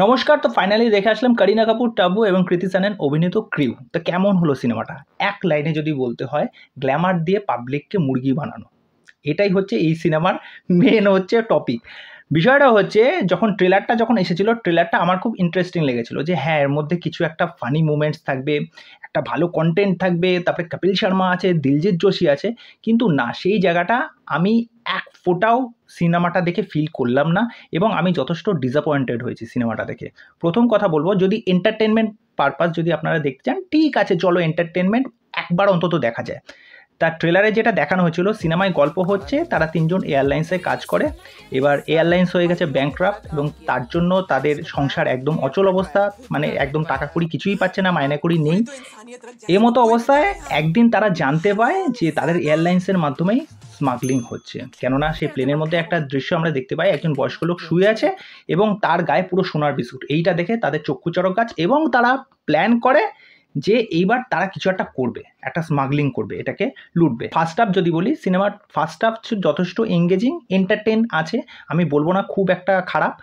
নমস্কার। তো ফাইনালি দেখে আসলাম করিনা কাপুর, টাব্বু এবং কৃতি সানন অভিনীত ক্রিউ। তো কেমন হলো সিনেমাটা? এক লাইনে যদি বলতে হয়, গ্ল্যামার দিয়ে পাবলিককে মুরগি বানানো। এটাই হচ্ছে এই সিনেমার মেন হচ্ছে টপিক। বিষয়টা হচ্ছে যখন ট্রেলারটা এসেছিল, ট্রেলারটা আমার খুব ইন্টারেস্টিং লেগেছিল যে হ্যাঁ, এর মধ্যে কিছু একটা ফানি মুভমেন্টস থাকবে, একটা ভালো কন্টেন্ট থাকবে, তারপরে কপিল শর্মা আছে, দিলজিৎ যোশী আছে। কিন্তু না, সেই জায়গাটা আমি এক ফোঁটাও সিনেমাটা দেখে ফিল করলাম না এবং আমি যথেষ্ট ডিসঅ্যাপয়েন্টেড হয়েছি সিনেমাটা দেখে। প্রথম কথা বলবো, যদি এন্টারটেনমেন্ট পারপাস যদি আপনারা দেখতে চান, ঠিক আছে, চলো এন্টারটেনমেন্ট একবার অন্তত দেখা যায়। তার ট্রেলারে যেটা দেখানো হয়েছিল, সিনেমায় গল্প হচ্ছে তারা তিনজন এয়ারলাইন্সে কাজ করে। এবার এয়ারলাইন্স হয়ে গেছে ব্যাংকরাপ্ট এবং তার জন্য তাদের সংসার একদম অচল অবস্থা, মানে একদম টাকা কড়ি কিছুই পাচ্ছে না, মাইনে কড়ি নেই। এই মতো অবস্থায় একদিন তারা জানতে পায় যে তাদের এয়ারলাইন্সের মাধ্যমেই স্মাগলিং হচ্ছে। কেননা সেই প্লেনের মধ্যে একটা দৃশ্য আমরা দেখতে পাই, একজন বয়স্ক লোক শুয়ে আছে এবং তার গায়ে পুরো সোনার বিস্কুট। এইটা দেখে তাদের চক্ষু চড়ক গাছ এবং তারা প্ল্যান করে যে এইবার তারা কিছু একটা করবে, একটা স্মাগলিং করবে, এটাকে লুটবে। ফার্স্ট হাফ যদি বলি, সিনেমার ফার্স্ট হাফ যথেষ্ট এঙ্গেজিং, এন্টারটেন আছে, আমি বলবো না খুব একটা খারাপ।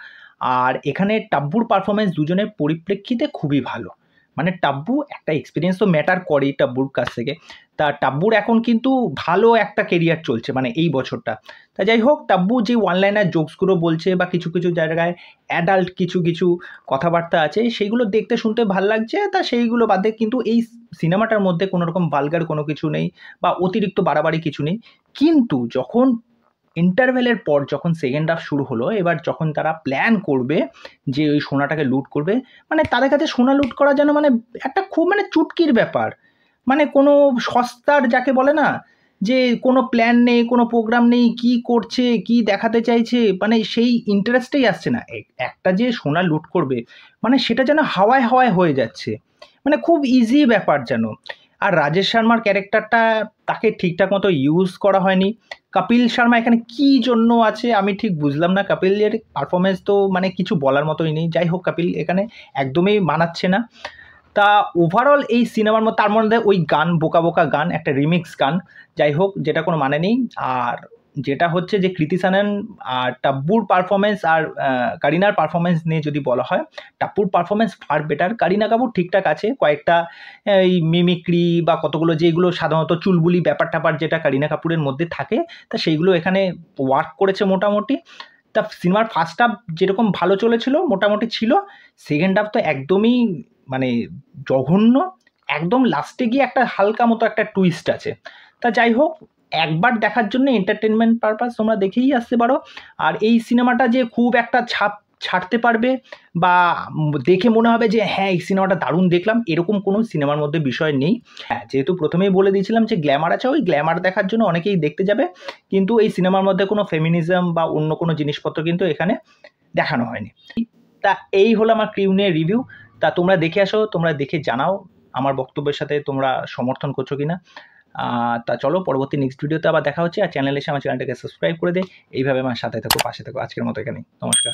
আর এখানে টাব্বুর পারফরমেন্স দুজনের পরিপ্রেক্ষিতে খুবই ভালো। মানে টাব্বু একটা এক্সপিরিয়েন্স তো ম্যাটার করে টাব্বুর কাছ থেকে। তা টাব্বুর এখন কিন্তু ভালো একটা কেরিয়ার চলছে, মানে এই বছরটা। তা যাই হোক, টাব্বু যে ওয়ান লাইনার জোকসগুলো বলছে বা কিছু কিছু জায়গায় অ্যাডাল্ট কিছু কিছু কথাবার্তা আছে, সেইগুলো দেখতে শুনতে ভাল লাগছে। তা সেইগুলো বাদে কিন্তু এই সিনেমাটার মধ্যে কোনো রকম ভালগার কোনো কিছু নেই বা অতিরিক্ত বাড়াবাড়ি কিছু নেই। কিন্তু যখন ইন্টারভেলের পর যখন সেকেন্ড হাফ শুরু হলো, এবার যখন তারা প্ল্যান করবে যে ওই সোনাটাকে লুট করবে, মানে তাদের কাছে সোনা লুট করা যেন মানে একটা খুব মানে চুটকির ব্যাপার। মানে কোনো সস্তার, যাকে বলে না যে কোনো প্ল্যান নেই, কোনো প্রোগ্রাম নেই, কি করছে, কি দেখাতে চাইছে, মানে সেই ইন্টারেস্টেই আসছে না। একটা যে সোনা লুট করবে, মানে সেটা যেন হাওয়ায় হাওয়ায় হয়ে যাচ্ছে, মানে খুব ইজি ব্যাপার যেন। আর রাজেশ শর্মার ক্যারেক্টারটা, তাকে ঠিকঠাক মতো ইউজ করা হয়নি। কপিল শর্মা এখানে কি জন্য আছে আমি ঠিক বুঝলাম না। কপিলের পারফরমেন্স তো মানে কিছু বলার মতোই নেই। যাই হোক, কপিল এখানে একদমই মানাচ্ছে না। তা ওভারঅল এই সিনেমার মধ্যে, তার মধ্যে ওই গান, বোকা বোকা গান, একটা রিমিক্স গান, যাই হোক, যেটা কোনো মানে নেই। আর যেটা হচ্ছে যে কৃতি সানন আর টাব্বুর পারফরমেন্স আর কারিনার পারফরমেন্স নিয়ে যদি বলা হয়, টাব্বুর performance far better. Kareena Kapoor ঠিকঠাক আছে, কয়েকটা এই মিমিক্রি বা কতগুলো যেগুলো সাধারণত চুলবুলি ব্যাপার ট্যাপার যেটা কারিনা কাপুরের মধ্যে থাকে, তা সেইগুলো এখানে ওয়ার্ক করেছে মোটামুটি। তা সিনেমার ফার্স্ট হাফ যেরকম ভালো চলেছিল, মোটামুটি ছিল। সেকেন্ড হাফ তো একদমই মানে জঘন্য। একদম লাস্টে গিয়ে একটা হালকা মতো একটা টুইস্ট আছে। তা যাই হোক, একবার দেখার জন্য এন্টারটেনমেন্ট পারপাস তোমরা দেখেই আসতে পারো। আর এই সিনেমাটা যে খুব একটা ছাপ ছাড়তে পারবে বা দেখে মনে হবে যে হ্যাঁ এই সিনেমাটা দারুণ দেখলাম, এরকম কোনো সিনেমার মধ্যে বিষয় নেই। হ্যাঁ, যেহেতু প্রথমেই বলে দিয়েছিলাম যে গ্ল্যামার আছে, ওই গ্ল্যামার দেখার জন্য অনেকেই দেখতে যাবে, কিন্তু এই সিনেমার মধ্যে কোনো ফেমিনিজম বা অন্য কোনো জিনিসপত্র কিন্তু এখানে দেখানো হয়নি। তা এই হলো আমার ক্রিউ নিয়ে রিভিউ। তা তোমরা দেখে আসো, তোমরা দেখে জানাও আমার বক্তব্যের সাথে তোমরা সমর্থন করছো কিনা। তা চলো, পরবর্তী নেক্সট ভিডিওতে আবার দেখা হচ্ছে। আর চ্যানেলে এসে আমার চ্যানেলটাকে সাবস্ক্রাইব করে দে। এইভাবে আমার সাথে থাকো, পাশে থাকো। আজকের মতো এখানেই, নমস্কার।